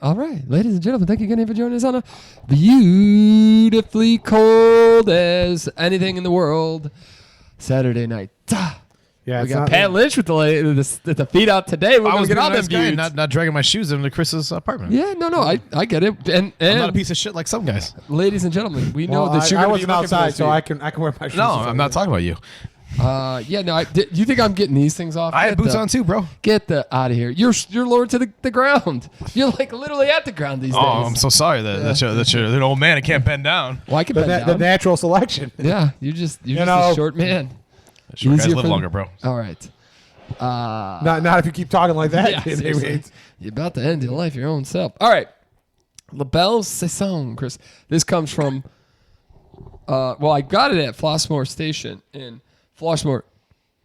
All right, ladies and gentlemen, thank you again for joining us on a beautifully cold as anything in the world Saturday night. Yeah, we got Pat Lynch with the feet out today. We're going to get all them views. Not dragging my shoes into Chris's apartment. Yeah, no, I get it. And I'm not a piece of shit like some guys. Ladies and gentlemen, we know that you're I going to be wasn't outside, so I can wear my shoes. No, I'm not talking about you. You think I'm getting these things off? I had boots on too, bro. Get the out of here. You're lowered to the ground. You're like literally at the ground these days. Oh, I'm so sorry that you're an old man and can't bend down. Well, I can bend down. The natural selection. Yeah, you're just a short man. Short guys live longer, bro. All right. Not if you keep talking like that. Yeah, you're about to end your life your own self. All right. La Belle Saison, Chris. This comes from, I got it at Flossmoor Station in Flossmoor,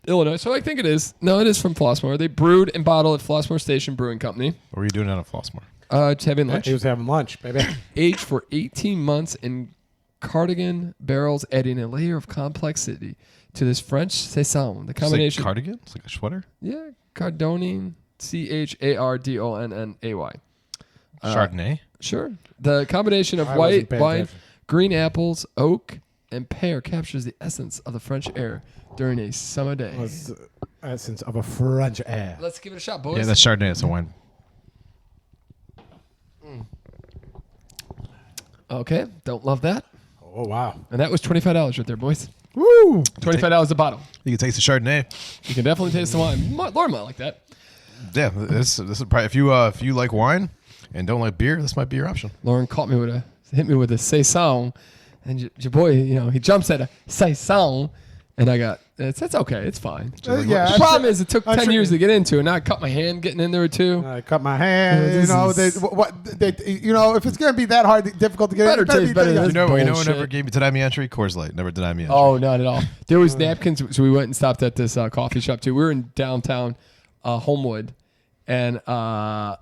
Illinois. So I think it is. No, it is from Flossmoor. They brewed and bottled at Flossmoor Station Brewing Company. What were you doing out of Flossmoor? Just having lunch. He was having lunch, baby. Aged for 18 months in cardigan barrels, adding a layer of complexity to this French saison. The combination. Like cardigan? It's like a sweater? Yeah, Cardonnay, Chardonnay. Chardonnay? Sure. The combination of I wasn't white paying wine, attention. green apples, oak, and pear captures the essence of the French air during a summer day. It's the essence of a French air. Let's give it a shot, boys. Yeah, that's Chardonnay. It's a wine. Okay, don't love that. Oh, wow. And that was $25 right there, boys. Woo! $25 a bottle. You can taste the Chardonnay. You can definitely taste the wine. Lauren might like that. Yeah, this is probably if you like wine and don't like beer, this might be your option. Lauren hit me with a saison, and your boy, he jumps at a saison, and I got that's okay, it's fine. The problem is it took 10 years to get into, and now I cut my hand getting in there too. I cut my hand. If it's gonna be that hard, difficult to get Better in, it taste better than You know what bullshit. never gave me deny me entry? Coors Light never denied me entry. Oh, not at all. There was napkins, so we went and stopped at this coffee shop too. We were in downtown Homewood, and the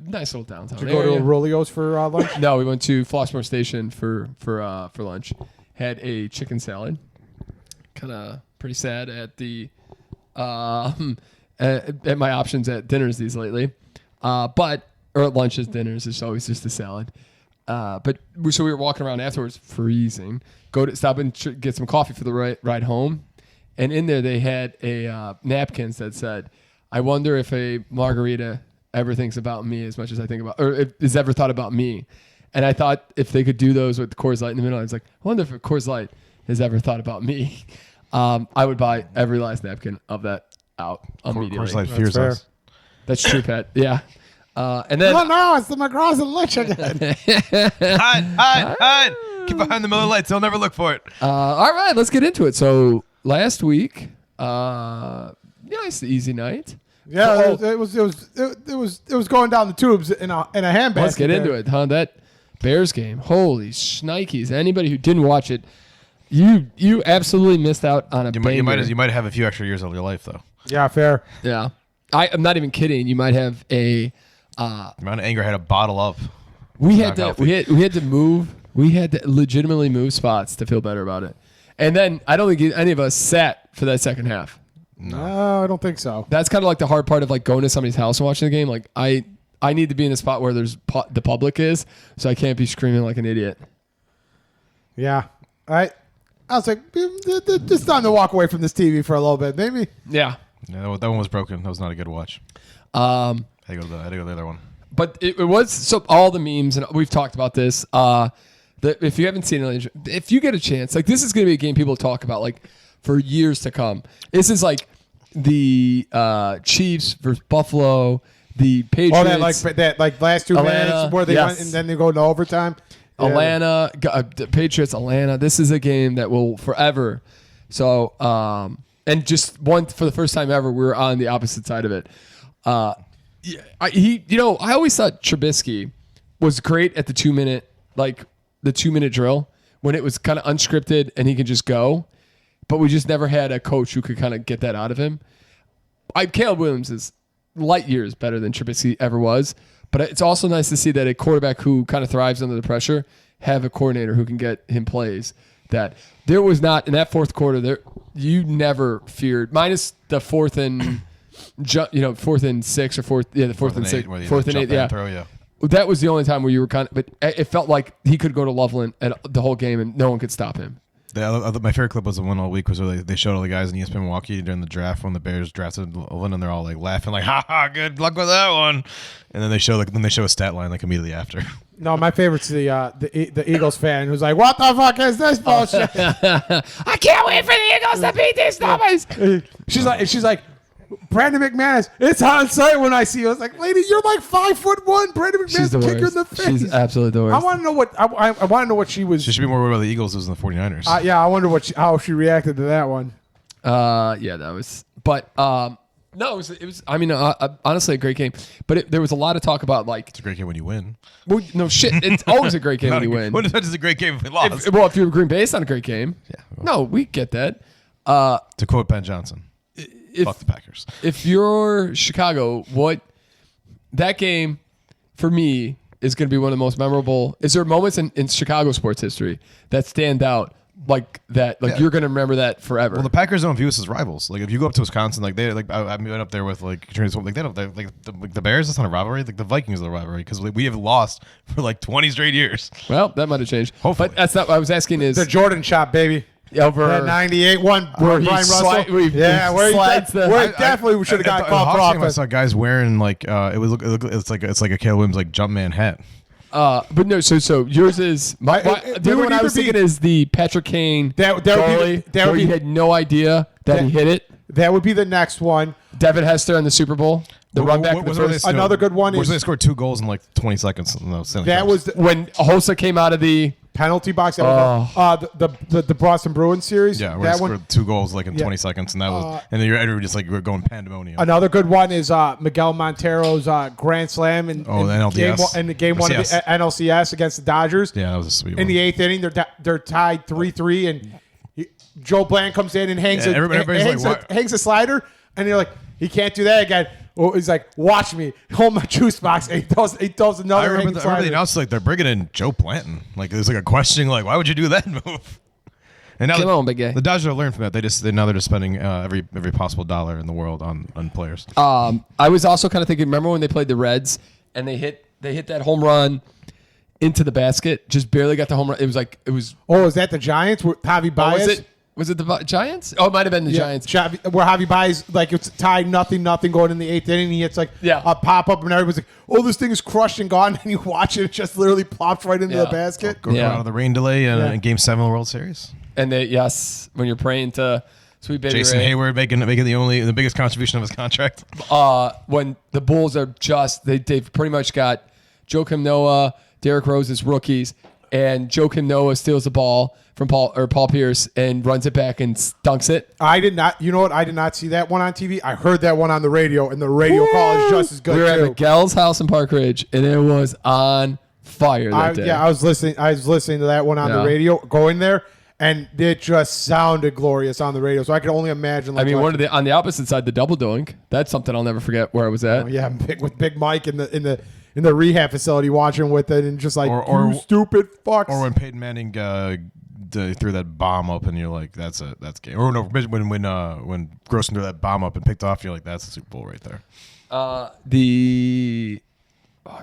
nice little downtown. Did you go to Rolio's for lunch? No, we went to Flossmoor Station for lunch. Had a chicken salad. Kind of pretty sad at the at my options at dinners these lately, or at lunches, dinners. It's always just a salad. So we were walking around afterwards, freezing. Stop and get some coffee for the ride home, and in there they had a napkins that said, "I wonder if a margarita ever thinks about me as much as I think about, or if is ever thought about me." And I thought if they could do those with Coors Light in the middle, I was like, I wonder if a Coors Light has ever thought about me. I would buy every last napkin of that out immediately. Coors Light fears us. That's true, Pat. Yeah. And then It's the McGraws and Lynch again. Hide! Keep behind the Miller Lights. They'll never look for it. all right, let's get into it. So last week, nice easy night. Yeah, it was going down the tubes in a handbasket. Let's get into it, huh? That Bears game. Holy shnikes. Anybody who didn't watch it, you absolutely missed out on a banger. You might have a few extra years of your life though. Yeah, fair. Yeah. I'm not even kidding. You might have a The amount of anger I had to bottle up. we had to move. We had to legitimately move spots to feel better about it. And then I don't think any of us sat for that second half. No, I don't think so. That's kind of like the hard part of like going to somebody's house and watching the game. Like I need to be in a spot where the public is, so I can't be screaming like an idiot. Yeah. I was like, it's time to walk away from this TV for a little bit, maybe. Yeah. Yeah, that one was broken. That was not a good watch. I had to go to the other one. But it was so all the memes, and we've talked about this. If you haven't seen it, if you get a chance, like this is going to be a game people talk about like for years to come. This is like the Chiefs versus Buffalo, the Patriots. Oh, that last 2 minutes where they went and then they go into overtime. Yeah. Atlanta, the Patriots, Atlanta. This is a game that will forever. So, and just for the first time ever, we were on the opposite side of it. I always thought Trubisky was great at the 2 minute, the 2 minute drill when it was kind of unscripted and he could just go. But we just never had a coach who could kind of get that out of him. Caleb Williams is light years better than Trubisky ever was. But it's also nice to see that a quarterback who kind of thrives under the pressure have a coordinator who can get him plays. That there was not in that fourth quarter. You never feared, minus the 4th and 4th and 6 or fourth and 6, where you 4th and jump 8, yeah. and throw, yeah. That was the only time where you were but it felt like he could go to Loveland at the whole game and no one could stop him. My favorite clip was the one all week was where they showed all the guys in ESPN Milwaukee during the draft when the Bears drafted Loveland, and they're all like laughing like, "Ha ha, good luck with that one." And then they show a stat line like immediately after. No, my favorite's the Eagles fan who's like, "What the fuck is this bullshit?" I can't wait for the Eagles to beat these numbers. She's like, Brandon McManus, it's on site when I see you. I was like, lady, you're like 5'1". Brandon McManus kick her in the face. She's absolutely the worst. I want to know what I want to know what she was. She should be more worried about the Eagles losing the 49ers. Yeah, I wonder how she reacted to that one. Yeah, that was. But no, it was. I mean, honestly, a great game. But there was a lot of talk about like. It's a great game when you win. Well, no shit. It's always a great game when you win. What is a great game if we lost? If you're Green Bay, it's not a great game. Yeah. No, we get that. To quote Ben Johnson. Fuck the Packers. If you're Chicago, that game for me is going to be one of the most memorable. Is there moments in Chicago sports history that stand out like that? Like you're going to remember that forever. Well, the Packers don't view us as rivals. Like if you go up to Wisconsin, like I've been up there with like they don't like the Bears. That's not a rivalry. Like the Vikings are a rivalry because we have lost for like 20 straight years. Well, that might have changed. Hopefully. But that's not what I was asking. Is The Jordan shot, baby. over That 98 one where Brian he Russell. where he Where he definitely should have got called for I offense. saw guys wearing like it's like a Caleb Williams like Jumpman hat. But no, so yours is the other one I was thinking is the Patrick Kane goalie, where you had no idea that he hit it. That would be the next one. Devin Hester in the Super Bowl, the run back. Another good one is they scored 2 goals in like 20 seconds. that was when Hossa came out of the penalty box. That was the Boston Bruins series. Yeah, where that they scored 2 goals like in 20 seconds, and that was and then you're just like we're going pandemonium. Another good one is Miguel Montero's grand slam in the NLDS. in the game one of the NLCS against the Dodgers. Yeah, that was a sweet one. In the 8th inning, they're tied 3-3, and Joe Bland comes in and hangs a slider, and you're like, he can't do that again. Oh, he's like, watch me, hold my juice box, and he does another. I remember the announcement like they're bringing in Joe Blanton. Like there's like a questioning like, why would you do that move? And now Come on, big guy. The Dodgers are learning from that. They're just spending every possible dollar in the world on players. I was also kind of thinking. Remember when they played the Reds and they hit that home run into the basket, just barely got the home run. It was. Oh, is that the Giants? Javi Baez? Was it the Giants? Oh, it might have been the Giants. Where Javi Baez, like, it's tied 0-0 going in the 8th inning. He hits, like, a pop-up, and everybody's like, oh, this thing is crushed and gone. And you watch it, it just literally plops right into the basket. Go out of the rain delay in Game 7 of the World Series. And when you're praying to Sweet Baby Jason Ray. Hayward making the biggest contribution of his contract. When the Bulls are they've pretty much got Joakim Noah, Derrick Rose as rookies, and Joakim Noah steals the ball from Paul Pierce and runs it back and dunks it. I did not. You know what? I did not see that one on TV. I heard that one on the radio, and the radio call is just as good. We were too. at Miguel's house in Park Ridge, and it was on fire that day. Yeah, I was listening to that one on the radio, going there, and it just sounded glorious on the radio. So I could only imagine. Like, on the opposite side, the double doink. That's something I'll never forget where I was at. With Big Mike in the rehab facility watching with it, and just like, you stupid fucks. Or when Peyton Manning threw that bomb up, and you're like, that's game. Or no, when Grossman threw that bomb up and picked off, you're like, that's the Super Bowl right there. I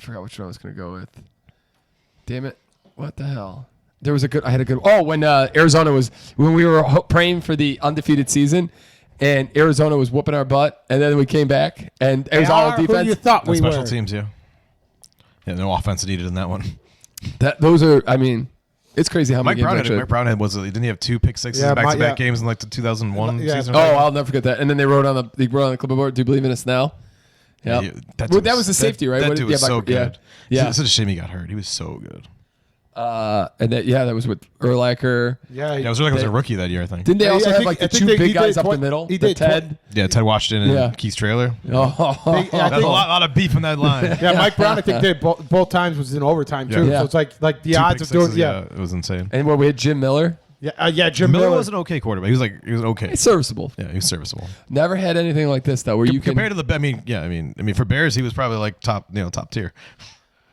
forgot which one I was going to go with. Damn it! What the hell? I had a good. Oh, when when we were praying for the undefeated season, and Arizona was whooping our butt, and then we came back, and it was all defense. Who you thought we special were? Teams, yeah. Yeah, no offense needed in that one. It's crazy how Mike many games Mike Brown didn't he have 2 pick sixes back-to-back games in like the 2001 season? Oh, I'll never forget that. And then they wrote on the clipboard, "Do you believe in us now?" Yeah, that was the safety, right? That dude was so good. Yeah. It's such a shame he got hurt. He was so good. And that was with Urlacher. It was Urlacher was a rookie that year, I think. Didn't they also have like the 2 big guys up the middle? He did Ted. Ted Washington and Keith Trailer. There's a lot of beef in that line. Yeah, Mike Brown, I think did both times was in overtime too. Yeah. So it's like the 2 odds of doing. it was insane. And where we had Jim Miller. Jim Miller was an okay quarterback. He was okay. He's serviceable. Yeah, he was serviceable. Never had anything like this though, where you compared to for Bears, he was probably like top tier.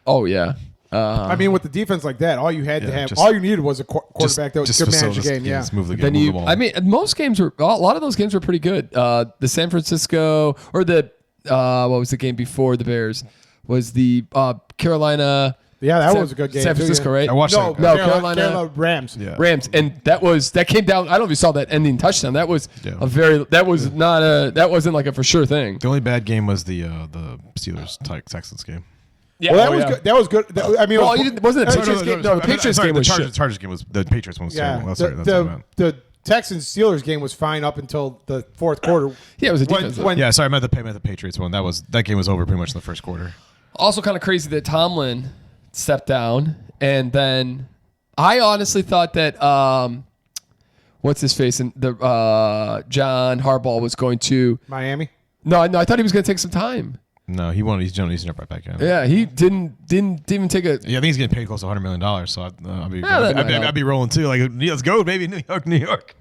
Oh yeah. I mean, with the defense like that, all you had to have, all you needed was a quarterback that was good manage the game. Yeah, move the game. Move the ball. I mean, most games were a lot of those games were pretty good. The San Francisco or the what was the game before the Bears? Was the Carolina? Yeah, that was a good game. San Francisco, right? I watched that. No, Carolina Rams. Yeah. Rams, and that came down. I don't know if you saw that ending touchdown. That was that wasn't like a for sure thing. The only bad game was the Steelers Texans game. Yeah, well, that was good. That was good. I mean, wasn't the Patriots game? No, the Patriots game was the Chargers game was the Patriots one was terrible. That's right. That's what I meant. The Texans Steelers game was fine up until the fourth quarter. Yeah, it was a defense. Sorry, I meant the Patriots one. That game was over pretty much in the first quarter. Also, kind of crazy that Tomlin stepped down, and then I honestly thought that what's his face and the John Harbaugh was going to Miami. No, I thought he was going to take some time. No, he wanted. He's jumped right back in. Yeah, he didn't even take a. Yeah, I think he's getting paid close to $100 million. So I'd be rolling too. Like, let's go, baby, New York.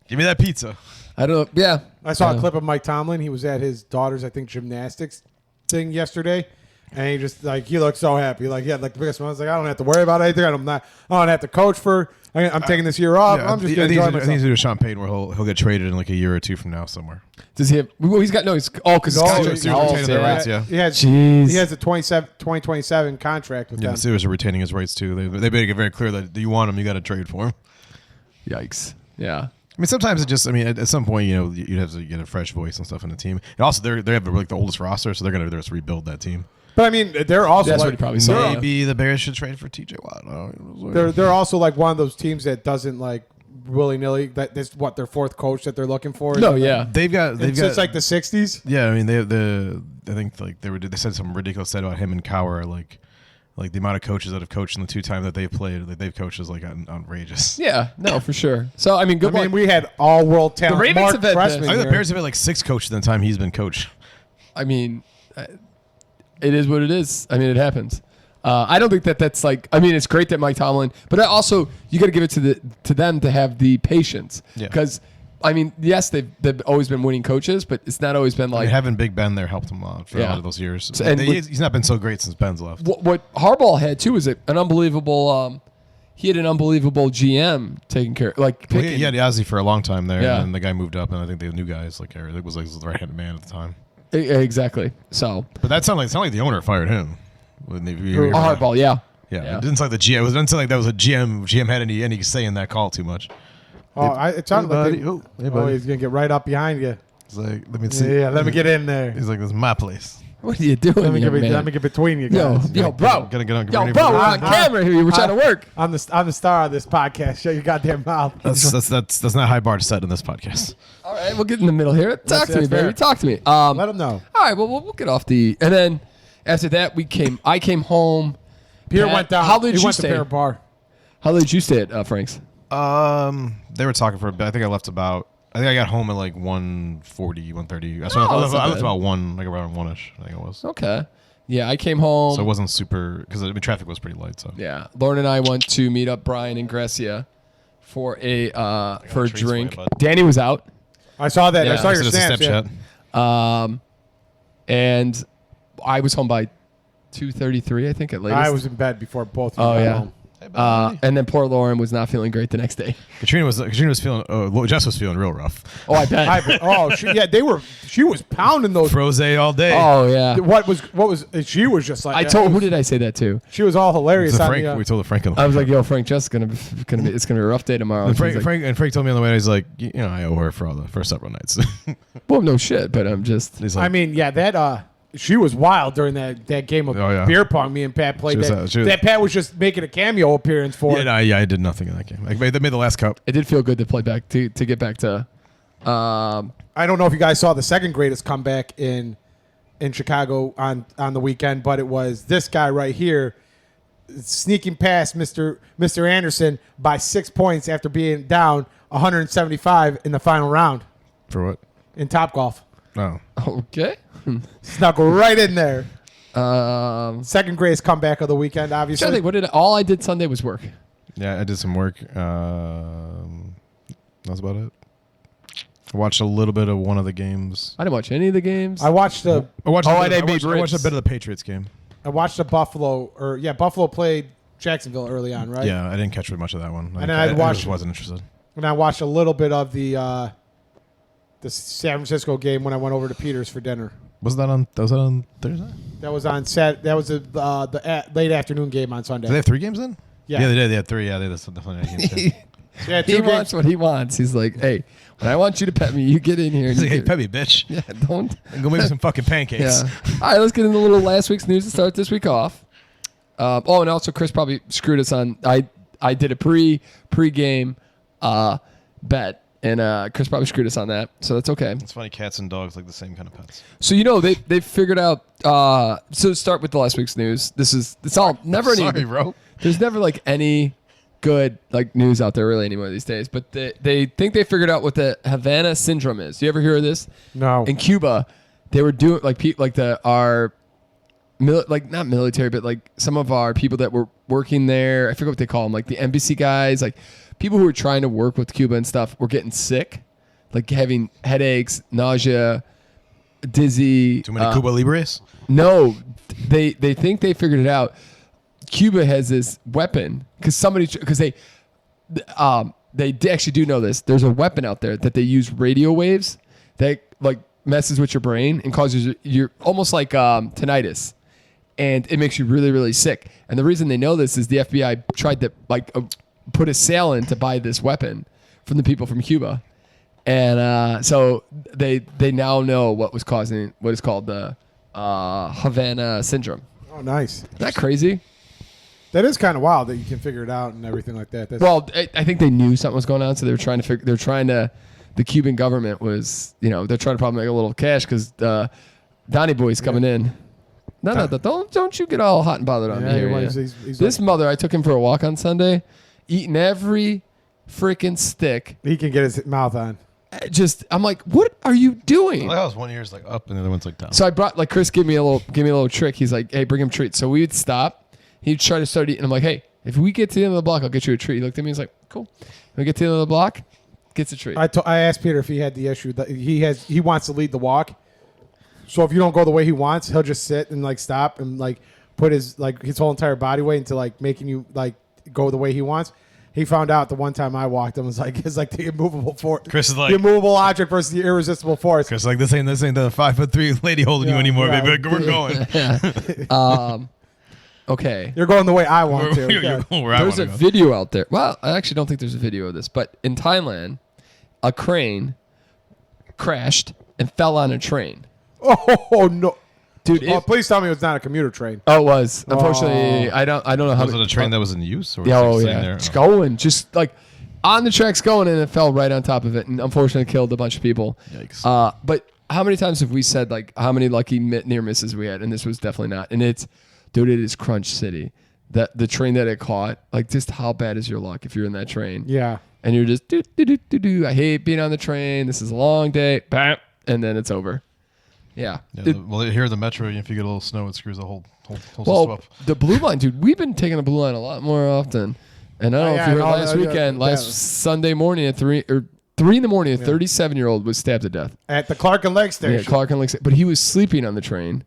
Give me that pizza. I don't know. Yeah, I saw a clip of Mike Tomlin. He was at his daughter's, I think, gymnastics thing yesterday, and he just he looked so happy. Like, yeah, like the biggest one. I was like, I don't have to worry about anything. I don't have to coach for. I'm taking this year off. I'm just going to enjoy myself. I think he's doing Sean Payton where he'll get traded in like a year or two from now somewhere. Does he have? Well, he's got no. He's because he has a 2027 contract with them. The Steelers are retaining his rights too. They made it very clear that you want him, you got to trade for him. Yikes! Yeah. I mean, sometimes it just. I mean, at some point, you'd have to get a fresh voice and stuff in the team. And also, they have like the oldest roster, so they're gonna just rebuild that team. But I mean, they're also that's what he probably saw. Maybe the Bears should trade for TJ Watt. They're also like one of those teams that doesn't like willy nilly. That's their fourth coach that they're looking for. No, yeah, they've got since like the 60s. Yeah, I mean I think like they said something ridiculous said about him and Cowher like the amount of coaches that have coached in the 2 times that they've played that they've coached is like outrageous. Yeah, no, for sure. So I mean, good luck. We had all world talent. The Ravens have had I think the Bears have had like 6 coaches in the time he's been coach. I mean. It is what it is. I mean, it happens. I don't think that's like. I mean, it's great that Mike Tomlin, but also you got to give it to them to have the patience. Because I mean, yes, they've always been winning coaches, but it's not always been like having Big Ben there helped him out for a lot of those years. So, and he's not been so great since Ben's left. What Harbaugh had too was an unbelievable. He had an unbelievable GM taking care, he had Yazzie for a long time there, and the guy moved up, and I think the new guys like Eric was like the right-handed man at the time. Exactly. So, but that sounded like the owner fired him. Hardball, yeah. It didn't sound like the GM. It didn't sound like that was a GM. GM had any say in that call too much. It sounded like he's gonna get right up behind you. He's like, let me see. Yeah, let me get in there. He's like, this is my place. What are you doing? Let me get between you guys. Yo, bro. Gotta get on. Yo, bro, we're on camera here. We're trying to work. I'm the star of this podcast. Shut your goddamn mouth. That's not a high bar to set in this podcast. All right, we'll get in the middle here. Talk to me, baby. Talk to me. Let them know. All right, well, we'll get off and then after that, I came home. Pierre went down. How did you stay? To bar. How did you stay at Frank's? They were talking for a bit. I think I got home at like 1:40, 1:30. I left about 1, like around 1-ish, I think it was. Okay. Yeah, I came home. So it wasn't super, because traffic was pretty light. So yeah, Lauren and I went to meet up Brian and Grecia for a drink. Danny was out. I saw that. Yeah. I saw your snaps. And I was home by 2:33, I think, at latest. I was in bed before both of you got home. And then poor Lauren was not feeling great the next day. Katrina was feeling. Jess was feeling real rough. Oh, I bet. She was pounding those Froze all day. Oh yeah. She was just like. Who did I say that to? She was all hilarious. We told Frank. I was like, "Yo, Frank, Jess, it's gonna be a rough day tomorrow." And Frank told me on the way. He's like, I owe her for several nights. Well, no shit, but I'm just. Like, I mean, yeah, that. She was wild during that game of beer pong. Me and Pat played that. Pat was just making a cameo appearance for. I did nothing in that game. They made the last cup. It did feel good to play back to get back to. I don't know if you guys saw the second greatest comeback in Chicago on the weekend, but it was this guy right here sneaking past Mr. Anderson by 6 points after being down 175 in the final round. For what? In Topgolf. Oh. Okay. Snuck right in there. Second greatest comeback of the weekend, obviously. All I did Sunday was work. Yeah, I did some work. That's about it. I watched a little bit of one of the games. I didn't watch any of the games. I watched a bit of the Patriots game. watched the Buffalo played Jacksonville early on, right? Yeah, I didn't catch much of that one. And then I just wasn't interested. And I watched a little bit of the San Francisco game when I went over to Peter's for dinner. Was that on Thursday? That was on That was the late afternoon game on Sunday. Did they have 3 games then? Yeah, they did. They had 3. Yeah, they had definitely games. Yeah, he wants what he wants. He's like, hey, when I want you to pet me, you get in here. He's like, hey, pet me, bitch. Yeah, don't. And go make me some fucking pancakes. Yeah. All right, let's get into a little last week's news to start this week off. And also Chris probably screwed us on. I did a pre-game bet, and Chris probably screwed us on that, so that's okay. It's funny, cats and dogs like the same kind of pets. So they figured out. So start with the last week's news. It's all never any. Sorry, bro. There's never like any good like news out there really anymore these days. But they think they figured out what the Havana Syndrome is. Do you ever hear of this? No. In Cuba, they were doing like not military, but like some of our people that were working there. I forget what they call them, like the embassy guys, like people who were trying to work with Cuba and stuff were getting sick, like having headaches, nausea, dizzy. Too many Cuba Libres? No, they think they figured it out. Cuba has this weapon because they actually do know this. There's a weapon out there that they use radio waves that like messes with your brain and causes you're almost like tinnitus, and it makes you really, really sick. And the reason they know this is the FBI tried to put a sale in to buy this weapon from the people from Cuba, and so they now know what is called the Havana Syndrome. Oh, nice. Isn't that crazy? That is kind of wild that you can figure it out and everything like that. Well, I think they knew something was going on, so they were trying to. The Cuban government was, they're trying to probably make a little cash because Donnie Boy's coming in. No, don't you get all hot and bothered on me here. He's this mother, I took him for a walk on Sunday, eating every freaking stick. He can get his mouth on. I'm like, what are you doing? Well, that was one ear's like up and the other one's like down. So I brought Chris gave me a little trick. He's like, hey, bring him treats. So we would stop. He'd try to start eating. I'm like, hey, if we get to the end of the block, I'll get you a treat. He looked at me. He's like, cool. We get to the end of the block, gets a treat. I asked Peter if he had the issue that he wants to lead the walk. So if you don't go the way he wants, he'll just sit and like stop and like put his whole entire body weight into like making you like go the way he wants. He found out the one time I walked him was like it's like the immovable force. Chris is like the immovable object versus the irresistible force. Chris is like this ain't the 5'3" lady holding you anymore, baby. We're going. Okay. You're going the way I want to. There's a video out there. Well, I actually don't think there's a video of this, but in Thailand, a crane crashed and fell on a train. Oh no, dude! Please tell me it's not a commuter train. Oh, it was. Unfortunately, I don't know how. Was it a train that was in use? Or was it's going, just like on the tracks going, and it fell right on top of it, and unfortunately killed a bunch of people. Yikes! But how many times have we said like how many lucky near misses we had, and this was definitely not. And dude, it is Crunch City. That the train that it caught, like just how bad is your luck if you're in that train? Yeah. And you're just do. I hate being on the train. This is a long day. Bam, and then it's over. Yeah. Here at the metro, if you get a little snow, it screws the whole system up. The Blue Line, dude, we've been taking the Blue Line a lot more often. And I don't know if you heard last Sunday morning at 3 in the morning, a 37-year-old was stabbed to death. At the Clark and Lake Station. Yeah, Clark and Lake Station. But he was sleeping on the train.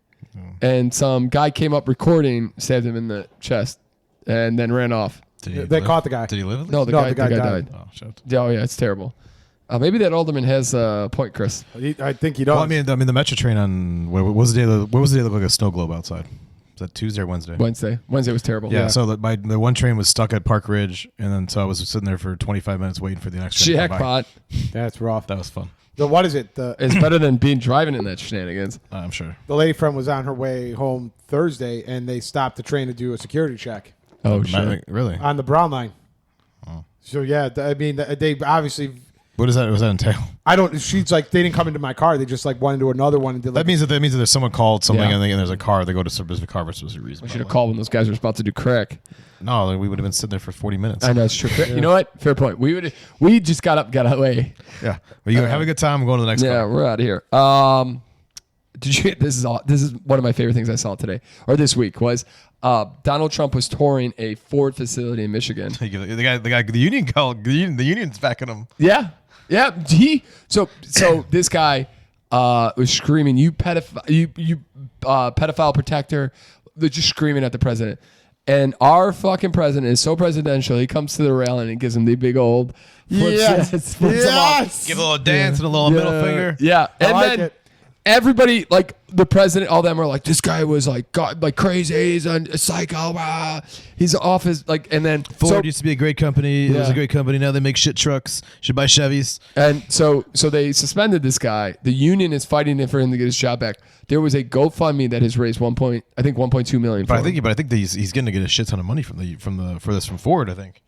And some guy came up recording, stabbed him in the chest, and then ran off. They caught the guy. Did he live? No, the guy died. Oh, shit. Oh, yeah, it's terrible. Maybe that alderman has a point, Chris. I think he does. Well, I mean, the Metro train on what was the day? What was the day that looked like a snow globe outside? Was that Tuesday or Wednesday? Wednesday was terrible. Yeah. So the one train was stuck at Park Ridge, and then so I was sitting there for 25 minutes waiting for the next train. Jackpot. That's rough. That was fun. What is it? It's better than driving in that shenanigans. I'm sure. The lady friend was on her way home Thursday, and they stopped the train to do a security check. Oh, shit. Really? On the Brown line. Oh. So, yeah, I mean, they obviously... What does that entail? I don't... She's like, they didn't come into my car. They just like went into another one. And did, like, that means that there's someone called something and there's a car. They go to a specific car for a specific reason. We should have called when those guys were about to do crack. No, we would have been sitting there for 40 minutes. I know, it's true. You know what? Fair point. We just got up, got away. Yeah. Well, you have a good time. I'm going to the next car. Yeah, we're out of here. This is one of my favorite things I saw today or this week was Donald Trump was touring a Ford facility in Michigan. The union's backing him. Yeah. So this guy was screaming, "You pedophile! You pedophile protector! they're just screaming at the president. And our fucking president is so presidential. He comes to the railing and gives him the big old flips him off. Give a little dance and a little middle finger. Yeah, and I like then it. everybody, like the president, all them are like, this guy was like crazy. He's a psycho. He's off his and then Ford used to be a great company. It was a great company. Now they make shit trucks. Should buy Chevys. And so they suspended this guy. The union is fighting for him to get his job back. There was a GoFundMe that has raised 1.2 million. But I think that he's going to get a shit ton of money from Ford. I think.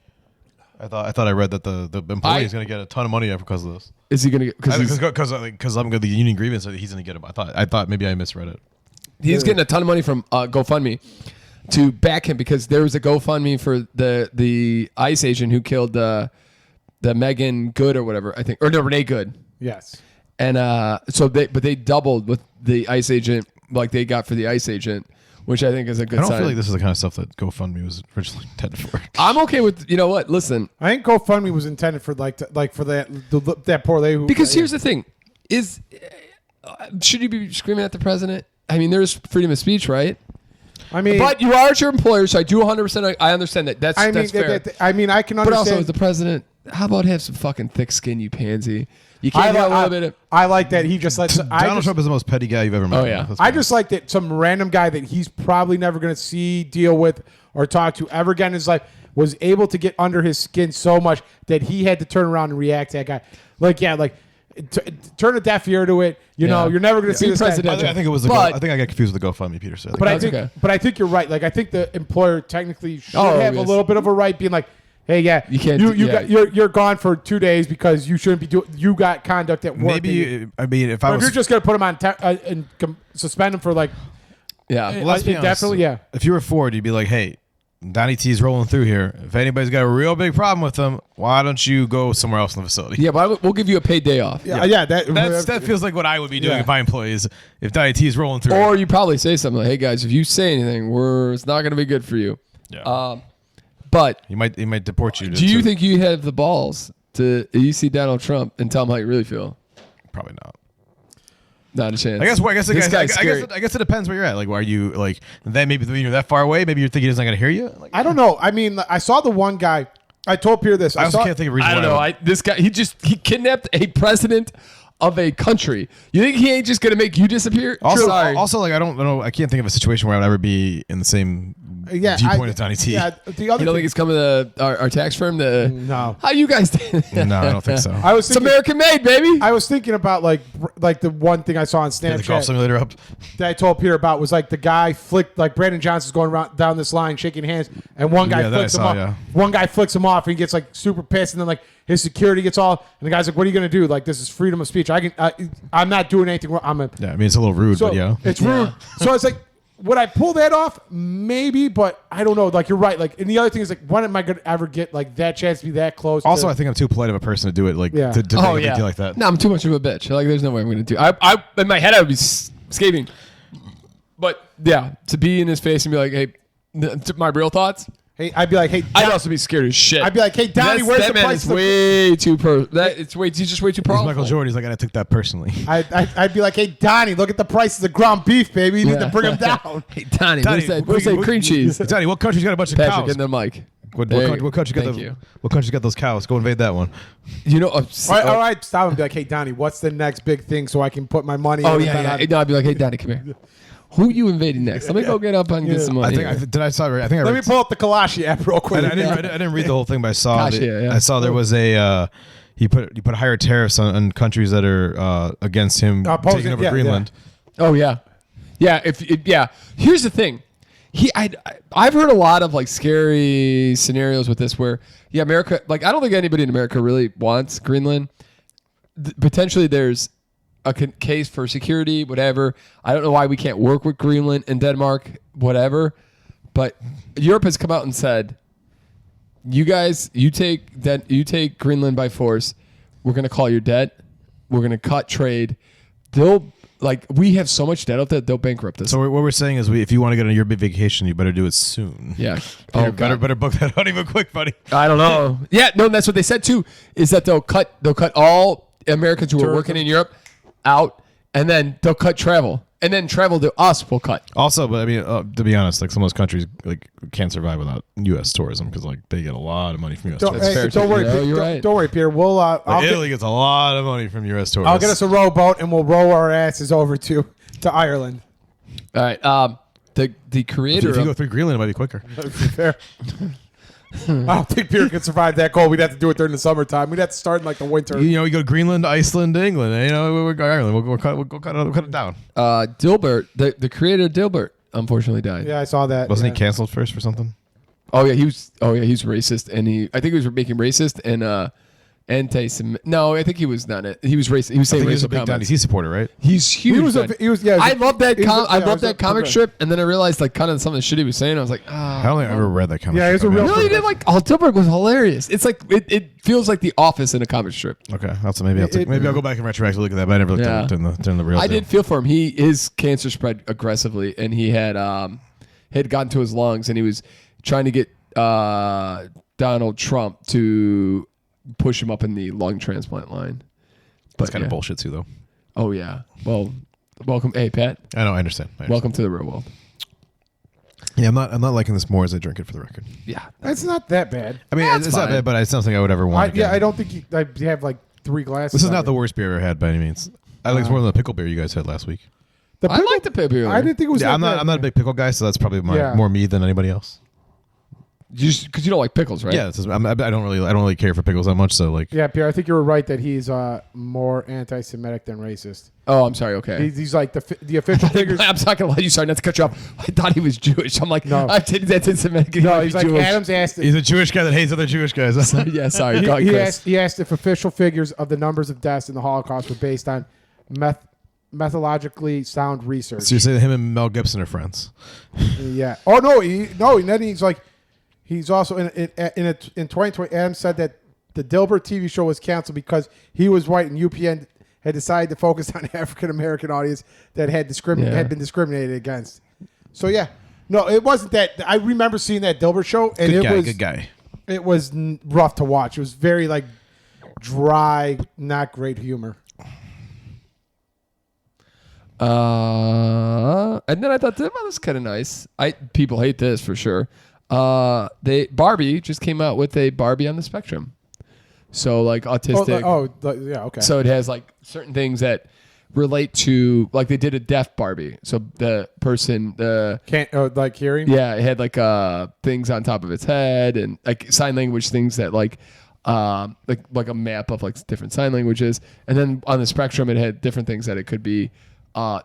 I thought I read that the employee is going to get a ton of money because of this. Is he going to get because I'm going to the union grievance? He's going to get him. I thought maybe I misread it. He's getting a ton of money from GoFundMe to back him because there was a GoFundMe for the ICE agent who killed the Megan Good or whatever, I think, or no, Renee Good. Yes. And they doubled with the ICE agent like they got for the ICE agent, which I think is a good sign. I don't feel like this is the kind of stuff that GoFundMe was originally intended for. I'm okay with, you know what? Listen, I think GoFundMe was intended for for that poor lady. Because here's the thing: should you be screaming at the president? I mean, there's freedom of speech, right? I mean, but you are at your employer, so I do 100%. I understand that. That's fair. I can understand. But also, as the president, how about have some fucking thick skin, you pansy? You can't have a little bit of. I like that he just lets. Donald Trump is the most petty guy you've ever met. Oh yeah. I just like that some random guy that he's probably never going to deal with, or talk to ever again in his life was able to get under his skin so much that he had to turn around and react to that guy. Turn a deaf ear to it. You know, you're never going to see this president. I think it was. I think I got confused with the GoFundMe, Peter said. But I think you're right. Like I think the employer technically should have a little bit of a right, being like, "Hey, you can't. You're gone for 2 days because you shouldn't be doing. You got conduct at work." Maybe if you're just going to put him on and suspend him for let's be honest. Definitely, yeah. If you were Ford, you'd be like, "Hey, Donnie T's rolling through here. If anybody's got a real big problem with him, why don't you go somewhere else in the facility?" Yeah, but we'll give you a paid day off. That feels like what I would be doing if my employees, if Donnie T's rolling through. Or you probably say something like, "Hey guys, if you say anything, it's not going to be good for you." Yeah. But he might deport you. Do you think you have the balls to you see Donald Trump and tell him how you really feel? Probably not. Not a chance. I guess it depends where you're at. Like, are you like that? Maybe you're that far away. Maybe you're thinking he's not going to hear you. Like, I don't know. I mean, I saw the one guy. I told Peter this. I also can't think of a reason. I don't know. This guy, he kidnapped a president of a country. You think he ain't just going to make you disappear? Also, like I don't know. I can't think of a situation where I would ever be in the same viewpoint as Donnie T. Yeah, you don't think he's coming to our tax firm to? No. How you guys? No, I don't think so. It's American made, baby. I was thinking about like the one thing I saw on Snapchat. The golf simulator up. That I told Peter about was like the guy flicked, like Brandon Johnson's going down this line shaking hands, and one guy flicks him off. Yeah. One guy flicks him off, and he gets like super pissed, and then like his security gets all, and the guy's like, "What are you gonna do? Like this is freedom of speech. I'm not doing anything wrong. I mean, it's a little rude, but yeah, it's rude." So it's like, would I pull that off? Maybe, but I don't know. Like you're right. Like, and the other thing is like, when am I gonna ever get like that chance to be that close? Also, I think I'm too polite of a person to do it. Like, to do like that. No, I'm too much of a bitch. Like, there's no way I'm gonna do. I in my head I would be skating, but yeah, to be in his face and be like, "Hey, my real thoughts." Hey, I'd be like, "Hey," I'd also be scared as shit. I'd be like, "Hey, Donnie, where's the price?" He's just way too powerful. Michael Jordan. He's like, I took that personally. I'd be like, "Hey, Donnie, look at the price of the ground beef, baby. You need to bring him down." Hey, Donnie, what's that cream cheese? Donnie, what country's got a bunch of Patrick, cows? in the mic. What country's got those cows? Go invade that one. You know, all right, stop and be like, "Hey, Donnie, what's the next big thing so I can put my money?" Oh yeah. No, I'd be like, "Hey, Donnie, come here. Who you invading next? Let me go get up and get some money." Let me pull up the Kalashi app real quick. I didn't read the whole thing, but I saw there was a he put higher tariffs on countries that are against him taking over Greenland. Yeah. Oh yeah. Here's the thing. I've heard a lot of like scary scenarios with this where America, like I don't think anybody in America really wants Greenland. Potentially there's a case for security, whatever. I don't know why we can't work with Greenland and Denmark, whatever. But Europe has come out and said, "You guys, you take Greenland by force. We're gonna call your debt. We're gonna cut trade. We have so much debt out there, they'll bankrupt us." So what we're saying is, if you want to get on your big vacation, you better do it soon. Yeah. Better book that honeymoon quick, buddy. I don't know. Yeah, no, that's what they said too. Is that they'll cut all Americans who are working in Europe out, and then they'll cut travel, and then travel to us, we'll cut. Also, but I mean, to be honest, like some of those countries like can't survive without U.S. tourism because like they get a lot of money from U.S. tourism. Don't worry, you're right. Don't worry, Peter. We'll Italy gets a lot of money from U.S. tourists. I'll get us a rowboat and we'll row our asses over to Ireland. All right. The creator. If you go through Greenland, it might be quicker. Fair. I don't think Peter could survive that cold. We'd have to do it during the summertime. We'd have to start in like the winter. You know, you go to Greenland, Iceland, England. And, you know, we'll go to Ireland. We'll cut it down. Dilbert, the creator of Dilbert, unfortunately died. Yeah, I saw that. Wasn't he canceled first for something? Oh yeah, he's racist, and I think he was making racist and anti-Semitic. No, I think he was not. He was racist. He was saying He's a racial big comments. DC supporter, right? He's huge. I love that. I love that comic progressive. strip, and then I realized like kind of some of the shit he was saying. I was like, I don't think I ever read that comic. Yeah, it was a real- Really, did like Dilbert was hilarious. It's like it feels like The Office in a comic strip. Okay, maybe I'll go back and retroactively look at that. But I never looked at it during the real. I deal. did feel for him. His cancer spread aggressively, and he had gotten to his lungs, and he was trying to get Donald Trump to push him up in the lung transplant line. That's kind of bullshit too, though. Oh yeah. Well, welcome. Hey Pat. I know. I understand. Welcome to the real world. Yeah, I'm not liking this more as I drink it for the record. Yeah. It's not that bad. I mean, it's not fine. bad, but it's not something I would ever want. I don't think I have like 3 glasses. This is of not it. the worst beer I ever had by any means. I think it's more than the pickle beer you guys had last week. I like the pickle. I didn't think it was. Yeah, that I'm bad. not a big pickle guy, so that's probably more me than anybody else. Just because you don't like pickles, right? Yeah, I don't really care for pickles that much. So like, Yeah, Pierre, I think you were right that he's more anti-Semitic than racist. Oh, I'm sorry. Okay. He's like the official figures. I'm not gonna lie. You sorry not to cut you off. I thought he was Jewish. I'm like, No. I think that's Semitic. No, he's like Jewish. Adams asked. he's a Jewish guy that hates other Jewish guys. Yeah, sorry. Go ahead, Chris. He asked if official figures of the numbers of deaths in the Holocaust were based on methodologically sound research. So you're saying him and Mel Gibson are friends? Yeah. Oh no, and then he's like, he's also in 2020. Adam said that the Dilbert TV show was canceled because he was white and UPN had decided to focus on African American audience that had been discriminated against. So yeah, no, it wasn't that. I remember seeing that Dilbert show, and Good guy. It was rough to watch. It was very like dry, not great humor. And then I thought, this is kind of nice. People hate this for sure. Barbie just came out with a Barbie on the spectrum. So like autistic. Yeah, okay. So it has like certain things that relate to, like they did a deaf Barbie. So the person, can't like hearing. yeah, it had like things on top of its head and like sign language things that like a map of like different sign languages. And then on the spectrum, it had different things that it could be